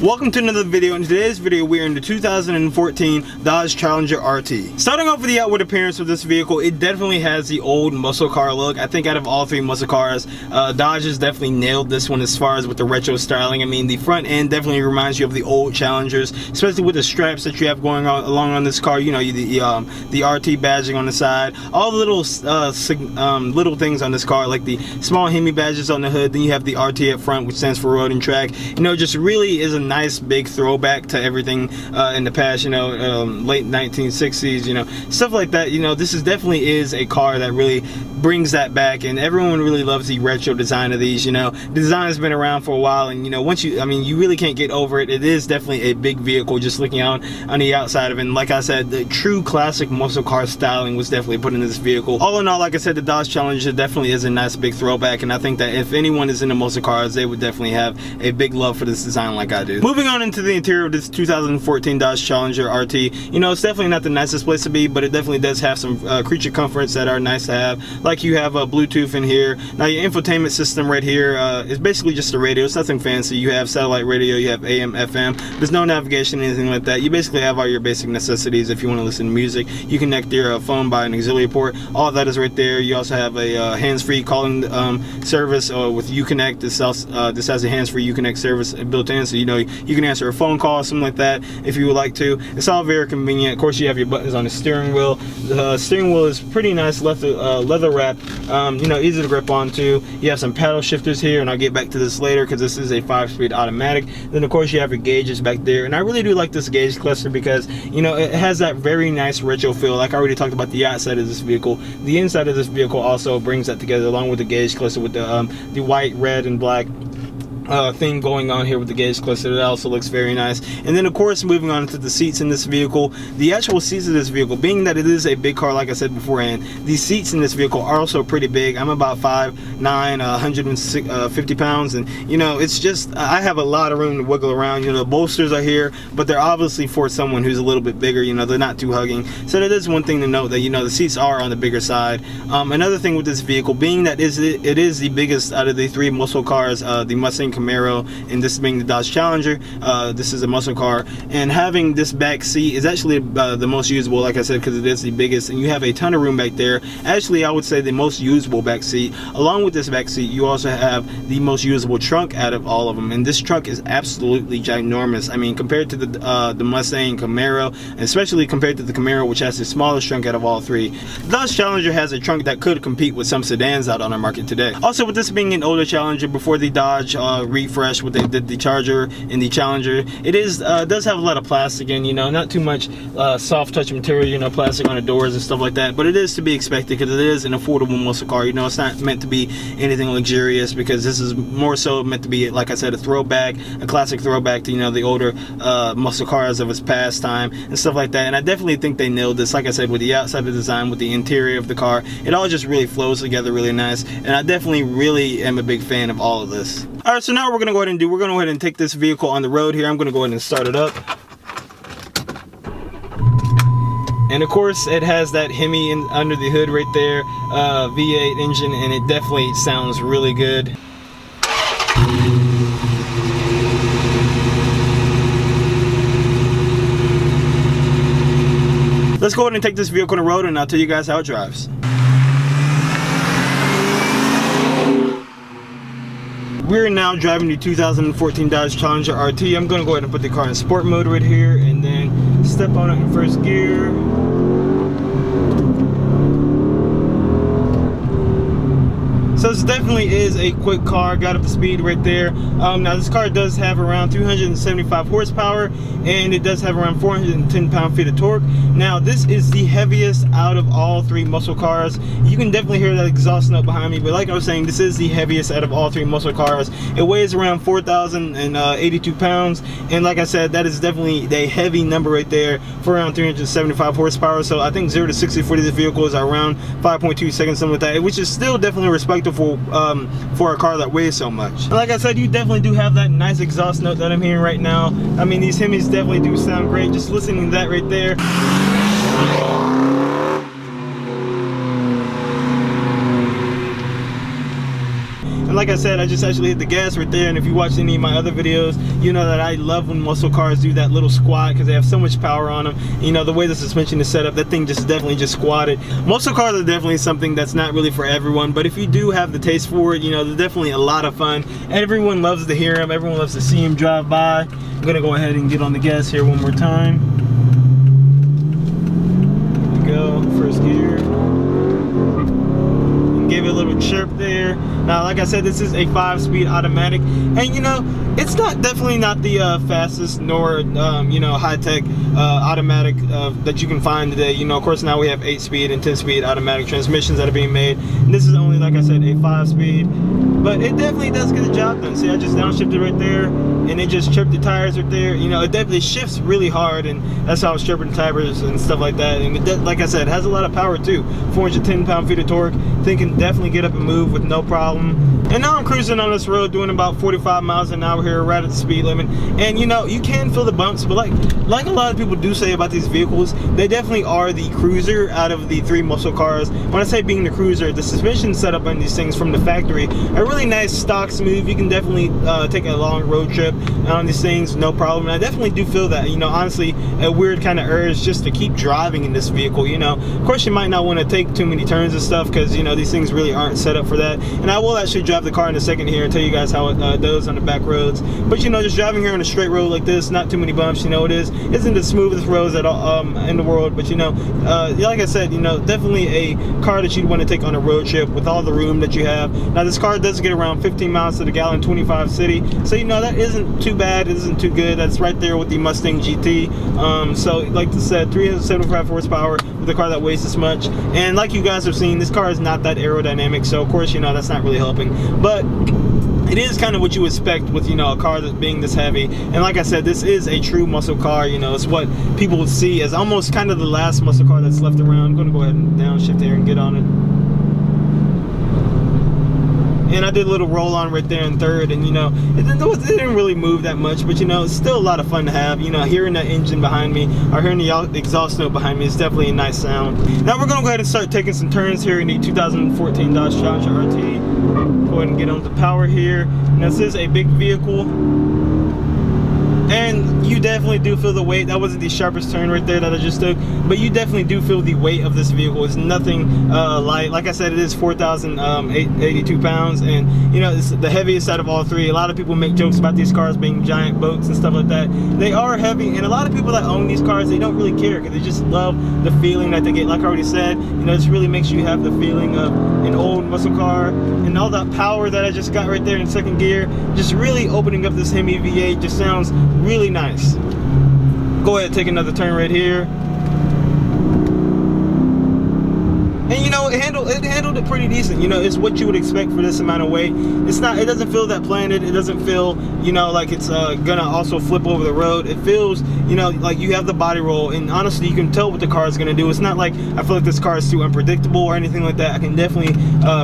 Welcome to another video. In today's video, we are in the 2014 Dodge Challenger RT. Starting off with the outward appearance of this vehicle, it definitely has the old muscle car look. I think out of all three muscle cars, Dodge has definitely nailed this one as far as with the retro styling. I mean, the front end definitely reminds you of the old Challengers, especially with the straps that you have going on along on this car. You know, the RT badging on the side, all the little things on this car, like the small Hemi badges on the hood. Then you have the RT up front, which stands for Road and Track. You know, just really is a nice big throwback to everything in the past, you know, late 1960s, you know, stuff like that. You know, this is definitely is a car that really brings that back, and everyone really loves the retro design of these. You know, the design has been around for a while, and you know, once you, I mean, you really can't get over it. It is definitely a big vehicle just looking out on the outside of it. And like I said, the true classic muscle car styling was definitely put in this vehicle. All in all, like I said, the Dodge Challenger definitely is a nice big throwback, and I think that if anyone is into muscle cars, they would definitely have a big love for this design like I do. Moving on into the interior of this 2014 Dodge Challenger RT, you know, it's definitely not the nicest place to be, but it definitely does have some creature comforts that are nice to have. Like you have a Bluetooth in here. Now your infotainment system right here is basically just a radio. It's nothing fancy. You have satellite radio, you have AM, FM. There's no navigation, anything like that. You basically have all your basic necessities. If you want to listen to music, you connect your phone by an auxiliary port. All of that is right there. You also have a hands-free calling service with Uconnect. This has a hands-free Uconnect service built in, so you know you can answer a phone call, something like that, if you would like to. It's all very convenient. Of course, you have your buttons on the steering wheel. The steering wheel is pretty nice, leather wrap. You know, easy to grip onto. You have some paddle shifters here, and I'll get back to this later because this is a 5-speed automatic. Then of course you have your gauges back there, and I really do like this gauge cluster because, you know, it has that very nice retro feel. Like I already talked about the outside of this vehicle, the inside of this vehicle also brings that together, along with the gauge cluster with the white, red, and black thing going on here with the gauge cluster. That also looks very nice. And then of course, moving on to the seats in this vehicle, the actual seats of this vehicle, being that it is a big car like I said beforehand, these seats in this vehicle are also pretty big. I'm about 5'9", 150 pounds, and you know, it's just, I have a lot of room to wiggle around. You know, the bolsters are here, but they're obviously for someone who's a little bit bigger. You know, they're not too hugging, so that is one thing to note, that you know, the seats are on the bigger side. Another thing with this vehicle, being that it is the biggest out of the three muscle cars, the Mustang, Camaro, and this being the Dodge Challenger, this is a muscle car, and having this back seat is actually the most usable, like I said, because it is the biggest, and you have a ton of room back there. Actually, I would say the most usable back seat. Along with this back seat, you also have the most usable trunk out of all of them, and this trunk is absolutely ginormous. I mean, compared to the Mustang, Camaro, and especially compared to the Camaro, which has the smallest trunk out of all three, the Dodge Challenger has a trunk that could compete with some sedans out on our market today. Also, with this being an older Challenger, before the Dodge refresh what they did the Charger and the Challenger, it is does have a lot of plastic in, you know, not too much soft touch material, you know, plastic on the doors and stuff like that, but it is to be expected because it is an affordable muscle car. You know, it's not meant to be anything luxurious, because this is more so meant to be, like I said, a throwback, a classic throwback to, you know, the older muscle cars of its past time and stuff like that. And I definitely think they nailed this. Like I said, with the outside of the design, with the interior of the car, it all just really flows together really nice, and I definitely really am a big fan of all of this. Alright, so now what we're going to go ahead and do, we're going to go ahead and take this vehicle on the road here. I'm going to go ahead and start it up. And of course, it has that Hemi under the hood right there, V8 engine, and it definitely sounds really good. Let's go ahead and take this vehicle on the road, and I'll tell you guys how it drives. We're now driving the 2014 Dodge Challenger RT. I'm going to go ahead and put the car in sport mode right here, and then step on it in first gear. So this definitely is a quick car. Got up to speed right there. Now this car does have around 375 horsepower, and it does have around 410 pound-feet of torque. Now this is the heaviest out of all three muscle cars. You can definitely hear that exhaust note behind me, but like I was saying, this is the heaviest out of all three muscle cars. It weighs around 4,082 pounds, and like I said, that is definitely a heavy number right there for around 375 horsepower. So I think 0 to 60 for this vehicle is around 5.2 seconds, something like that, which is still definitely respectable for a car that weighs so much. And like I said, you definitely do have that nice exhaust note that I'm hearing right now. I mean, these Hemis definitely do sound great. Just listening to that right there. And like I said, I just actually hit the gas right there, and if you watch any of my other videos, you know that I love when muscle cars do that little squat because they have so much power on them. You know, the way the suspension is set up, that thing just definitely just squatted. Muscle cars are definitely something that's not really for everyone, but if you do have the taste for it, you know, they're definitely a lot of fun. Everyone loves to hear them. Everyone loves to see them drive by. I'm gonna go ahead and get on the gas here one more time. Here we go, first gear. Gave it a little chirp there. Now, like I said, this is a 5-speed automatic, and you know, it's definitely not the fastest nor you know, high-tech automatic that you can find today. You know, of course, now we have 8-speed and 10-speed automatic transmissions that are being made, and this is only, like I said, a 5-speed, but it definitely does get the job done. See, I just downshifted right there, and it just tripped the tires right there. You know, it definitely shifts really hard, and that's how it's tripping the tires and stuff like that. And it, like I said, it has a lot of power too. 410 pound-feet of torque. Thing can definitely get up and move with no problem. And now I'm cruising on this road doing about 45 miles an hour here, right at the speed limit. And you know, you can feel the bumps, but like a lot of people do say about these vehicles, they definitely are the cruiser out of the three muscle cars. When I say being the cruiser, the suspension setup on these things from the factory are really nice, stock, smooth. You can definitely take a long road trip on these things, no problem. And I definitely do feel that, you know, honestly, a weird kind of urge just to keep driving in this vehicle. You know, of course, you might not want to take too many turns and stuff because, you know, these things really aren't set up for that. And I will actually drive the car in a second here and tell you guys how it does on the back roads. But you know, just driving here on a straight road like this, not too many bumps, you know, isn't the smoothest roads at all in the world. But you know, like I said, you know, definitely a car that you'd want to take on a road trip with all the room that you have. Now this car does get around 15 miles to the gallon, 25 city, so you know, that isn't too bad. It isn't too good. That's right there with the Mustang GT. So like I said, 375 horsepower with a car that weighs this much. And like you guys have seen, this car is not that aerodynamic, so of course, you know, that's not really helping. But it is kind of what you expect with, you know, a car that's being this heavy. And like I said, this is a true muscle car. You know, it's what people would see as almost kind of the last muscle car that's left around. I'm gonna go ahead and downshift here and get on it. And I did a little roll on right there in third, and you know, it didn't really move that much, but you know, it's still a lot of fun to have. You know, hearing that engine behind me or hearing the exhaust note behind me is definitely a nice sound. Now we're gonna go ahead and start taking some turns here in the 2014 Dodge Challenger RT. Go ahead and get on the power here. Now this is a big vehicle, and you definitely do feel the weight. That wasn't the sharpest turn right there that I just took, but you definitely do feel the weight of this vehicle. It's nothing light. Like I said, it is 4,082 pounds, and you know, it's the heaviest out of all three. A lot of people make jokes about these cars being giant boats and stuff like that. They are heavy, and a lot of people that own these cars, they don't really care because they just love the feeling that they get. Like I already said, you know, this really makes you have the feeling of an old muscle car, and all that power that I just got right there in second gear, just really opening up this Hemi V8 just sounds really nice. Go ahead, take another turn right here. And you know, it handled it pretty decent. You know, it's what you would expect for this amount of weight. It doesn't feel that planted. It doesn't feel, you know, like it's gonna also flip over the road. It feels, you know, like you have the body roll, and honestly, you can tell what the car is gonna do. It's not like I feel like this car is too unpredictable or anything like that. I can definitely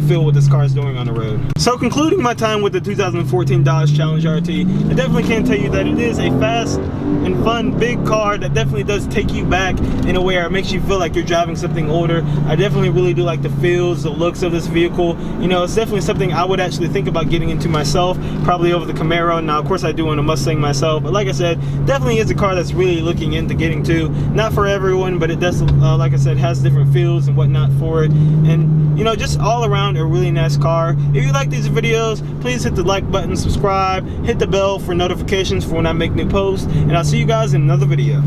feel what this car is doing on the road. So concluding my time with the 2014 Dodge Challenger RT, I definitely can tell you that it is a fast and fun big car that definitely does take you back in a way where it makes you feel like you're driving something older. I definitely really do like the feels, the looks of this vehicle. You know, it's definitely something I would actually think about getting into myself, probably over the Camaro. Now, of course, I do own a Mustang myself, but like I said, definitely is a car that's really looking into getting to. Not for everyone, but it does, like I said, has different feels and whatnot for it. And, you know, just all around a really nice car. If you like these videos, please hit the like button, subscribe, hit the bell for notifications for when I make new posts, and I'll see you guys in another video.